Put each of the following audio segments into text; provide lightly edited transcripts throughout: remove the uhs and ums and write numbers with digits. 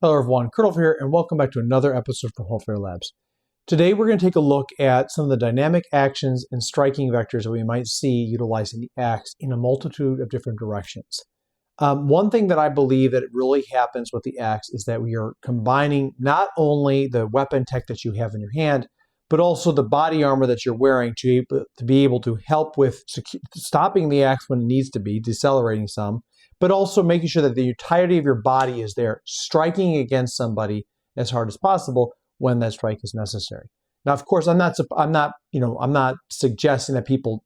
Hello everyone, Colonel here, and welcome back to another episode from Fiore Labs. Today we're going to take a look at some of the dynamic actions and striking vectors that we might see utilizing the axe in a multitude of different directions. One thing that I believe that really happens with the axe is that we are combining not only the weapon tech that you have in your hand, but also the body armor that you're wearing to be able to help with stopping the axe when it needs to be, decelerating some, but also making sure that the entirety of your body is there, striking against somebody as hard as possible when that strike is necessary. Now, of course, I'm not suggesting that people,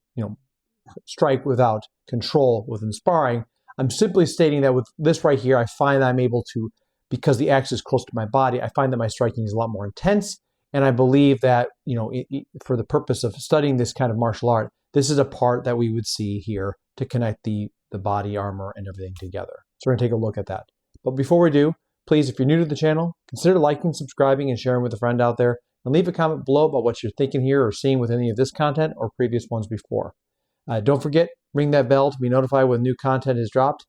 strike without control within sparring. I'm simply stating that with this right here, I find that I'm able to, because the axe is close to my body, I find that my striking is a lot more intense. And I believe that, for the purpose of studying this kind of martial art, this is a part that we would see here to connect the body armor and everything together. So we're going to take a look at that. But before we do, please, if you're new to the channel, consider liking, subscribing, and sharing with a friend out there. And leave a comment below about what you're thinking here or seeing with any of this content or previous ones before. Don't forget, ring that bell to be notified when new content is dropped,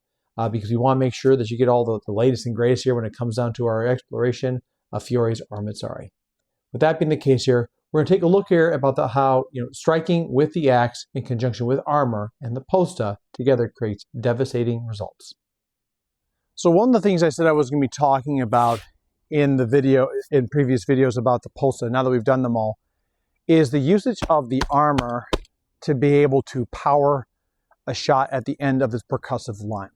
because we want to make sure that you get all the latest and greatest here when it comes down to our exploration of Fiore's Armitsari. With that being the case here, we're going to take a look here about how striking with the axe in conjunction with armor and the posta together creates devastating results. So one of the things I said I was going to be talking about in previous videos about the posta, now that we've done them all, is the usage of the armor to be able to power a shot at the end of its percussive line.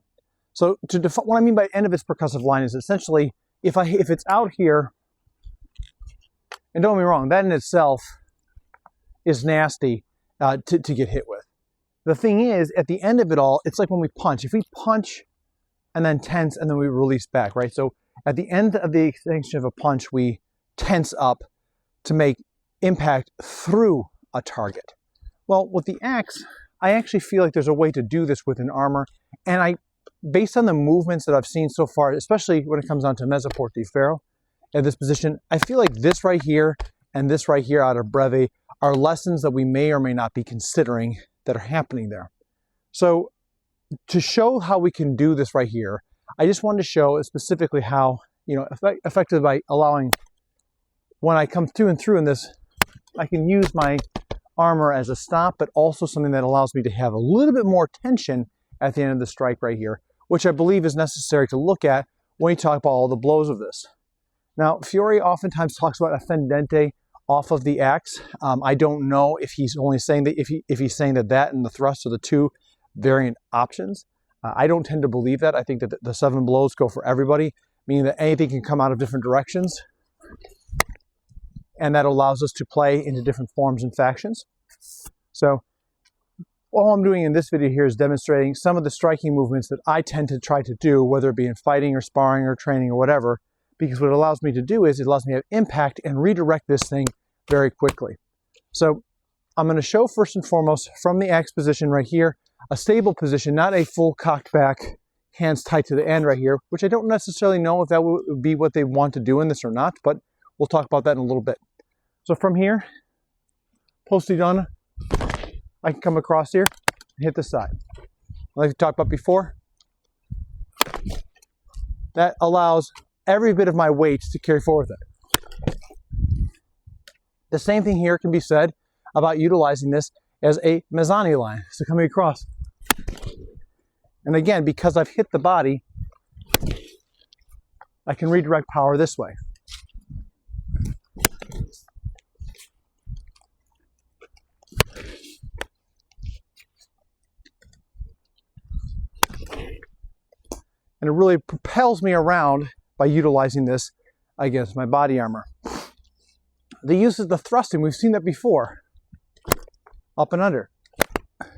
So to define what I mean by end of its percussive line is essentially if it's out here. And don't get me wrong, that in itself is nasty to get hit with. The thing is, at the end of it all, it's like when we punch. If we punch and then tense and then we release back, right? So at the end of the extension of a punch, we tense up to make impact through a target. Well, with the axe, I actually feel like there's a way to do this with an armor. And based on the movements that I've seen so far, especially when it comes down to Mezzaport di Ferro, at this position, I feel like this right here and this right here out of breve are lessons that we may or may not be considering that are happening there. So to show how we can do this right here, I just wanted to show specifically how, effectively by allowing, when I come through and through in this, I can use my armor as a stop, but also something that allows me to have a little bit more tension at the end of the strike right here, which I believe is necessary to look at when you talk about all the blows of this. Now, Fiore oftentimes talks about a fendente off of the axe. I don't know if he's only saying that if he's saying that and the thrust are the two variant options. I don't tend to believe that. I think that the 7 blows go for everybody, meaning that anything can come out of different directions, and that allows us to play into different forms and factions. So all I'm doing in this video here is demonstrating some of the striking movements that I tend to try to do, whether it be in fighting or sparring or training or whatever, because what it allows me to do is it allows me to have impact and redirect this thing very quickly. So I'm going to show first and foremost from the axe position right here, a stable position, not a full cocked back, hands tight to the end right here, which I don't necessarily know if that would be what they want to do in this or not, but we'll talk about that in a little bit. So from here, posta donna, I can come across here and hit the side. Like we talked about before, that allows every bit of my weight to carry forward with it. The same thing here can be said about utilizing this as a mezzani line. So coming across. And again, because I've hit the body, I can redirect power this way. And it really propels me around by utilizing this against my body armor. The use of the thrusting, we've seen that before. Up and under. And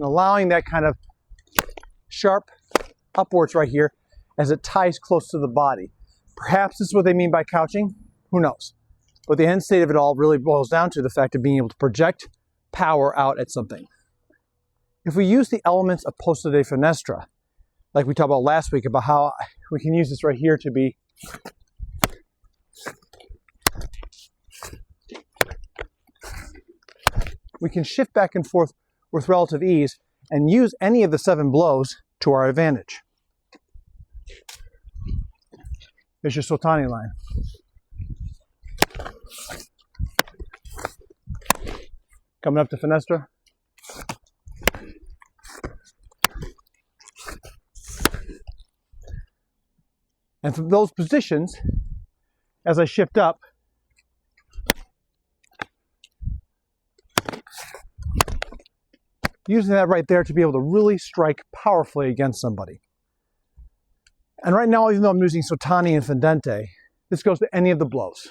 allowing that kind of sharp upwards right here as it ties close to the body. Perhaps this is what they mean by couching. Who knows? But the end state of it all really boils down to the fact of being able to project power out at something. If we use the elements of posta di finestra, like we talked about last week, about how we can use this right here to be we can shift back and forth with relative ease and use any of the 7 blows to our advantage. Here's your Sultani line. Coming up to Finestra. And from those positions, as I shift up, using that right there to be able to really strike powerfully against somebody. And right now, even though I'm using Sultani and Fendente, this goes to any of the blows.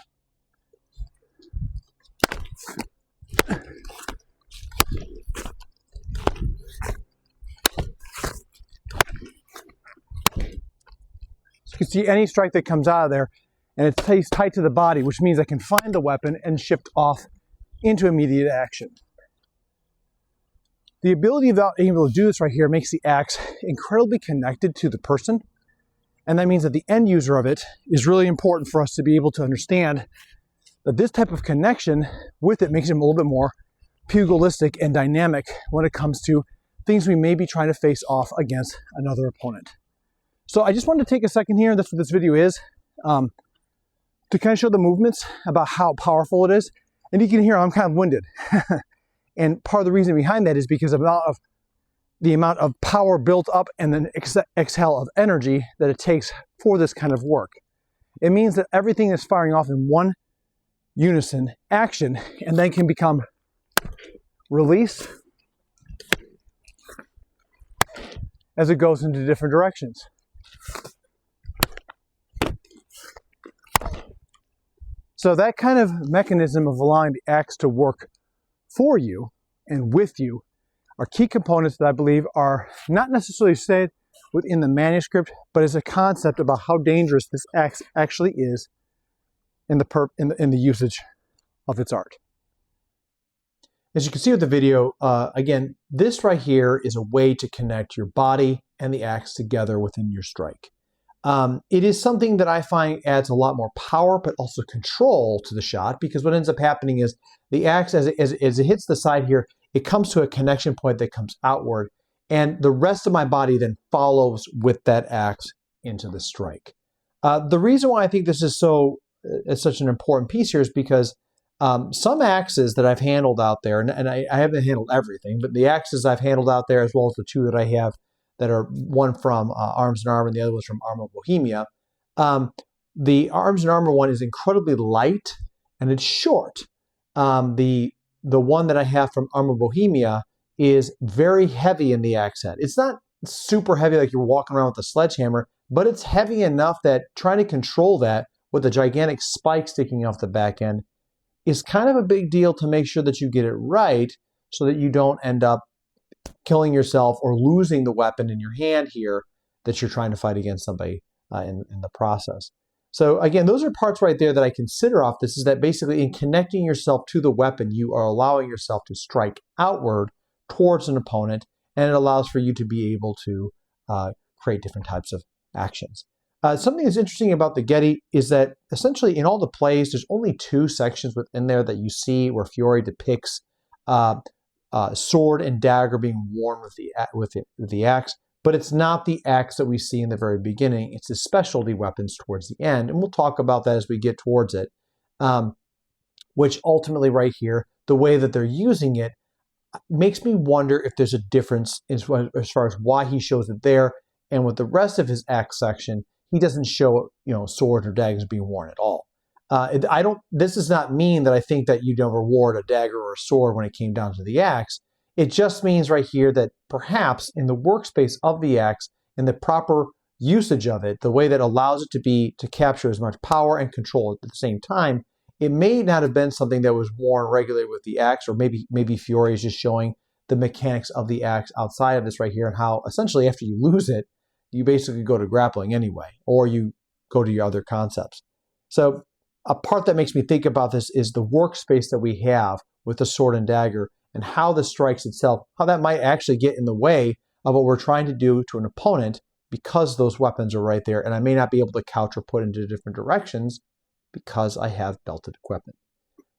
So you can see any strike that comes out of there, and it stays tight to the body, which means I can find the weapon and shift off into immediate action. The ability of being able to do this right here makes the axe incredibly connected to the person. And that means that the end user of it is really important for us to be able to understand that this type of connection with it makes him a little bit more pugilistic and dynamic when it comes to things we may be trying to face off against another opponent. So I just wanted to take a second here, and that's what this video is, to kind of show the movements about how powerful it is. And you can hear I'm kind of winded. And part of the reason behind that is because of the amount of power built up and then exhale of energy that it takes for this kind of work. It means that everything is firing off in one unison action and then can become release as it goes into different directions. So that kind of mechanism of allowing the axe to work for you and with you are key components that I believe are not necessarily said within the manuscript, but as a concept about how dangerous this axe actually is in the usage of its art. As you can see with the video, again, this right here is a way to connect your body and the axe together within your strike. It is something that I find adds a lot more power, but also control to the shot, because what ends up happening is the axe, as it hits the side here, it comes to a connection point that comes outward, and the rest of my body then follows with that axe into the strike. The reason why I think this is such an important piece here is because some axes that I've handled out there, and I haven't handled everything, but the axes I've handled out there, as well as the two that I have that are one from Arms and Armor and the other was from Armor Bohemia. The Arms and Armor one is incredibly light and it's short. The one that I have from Armor Bohemia is very heavy in the axe head. It's not super heavy like you're walking around with a sledgehammer, but it's heavy enough that trying to control that with a gigantic spike sticking off the back end is kind of a big deal to make sure that you get it right so that you don't end up killing yourself or losing the weapon in your hand here that you're trying to fight against somebody in the process. So again, those are parts right there that I consider off this, is that basically in connecting yourself to the weapon, you are allowing yourself to strike outward towards an opponent, and it allows for you to be able to create different types of actions. Something that's interesting about the Getty is that essentially in all the plays, there's only 2 sections within there that you see where Fiore depicts sword and dagger being worn with the axe, but it's not the axe that we see in the very beginning. It's the specialty weapons towards the end, and we'll talk about that as we get towards it, which ultimately right here, the way that they're using it makes me wonder if there's a difference as far as why he shows it there, and with the rest of his axe section, he doesn't show, swords or daggers being worn at all. This does not mean that I think that you never wore a dagger or a sword when it came down to the axe. It just means right here that perhaps in the workspace of the axe, in the proper usage of it, the way that allows it to capture as much power and control at the same time, it may not have been something that was worn regularly with the axe, or maybe Fiore is just showing the mechanics of the axe outside of this right here, and how essentially after you lose it, you basically go to grappling anyway, or you go to your other concepts. So a part that makes me think about this is the workspace that we have with the sword and dagger, and how the strikes itself, how that might actually get in the way of what we're trying to do to an opponent, because those weapons are right there, and I may not be able to couch or put into different directions because I have belted equipment.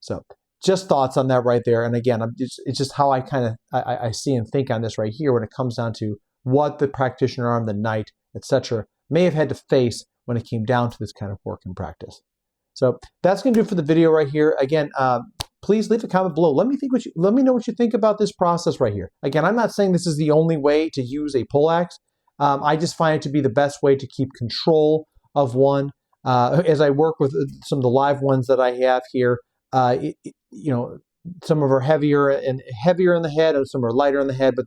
So just thoughts on that right there. And again, it's just how I see and think on this right here when it comes down to what the practitioner arm, the knight, etc., may have had to face when it came down to this kind of work in practice. So that's going to do it for the video right here. Again, please leave a comment below. Let me know what you think about this process right here. Again, I'm not saying this is the only way to use a pull axe. I just find it to be the best way to keep control of one. As I work with some of the live ones that I have here, some of them are heavier in the head, and some are lighter in the head, but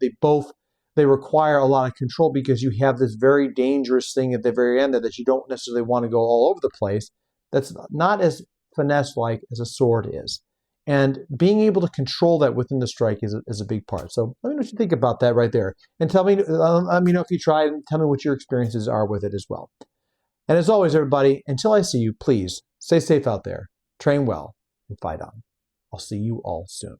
they require a lot of control because you have this very dangerous thing at the very end that you don't necessarily want to go all over the place. That's not as finesse-like as a sword is. And being able to control that within the strike is a big part. So let me know what you think about that right there. And tell me, let me know if you tried, and tell me what your experiences are with it as well. And as always, everybody, until I see you, please stay safe out there, train well, and fight on. I'll see you all soon.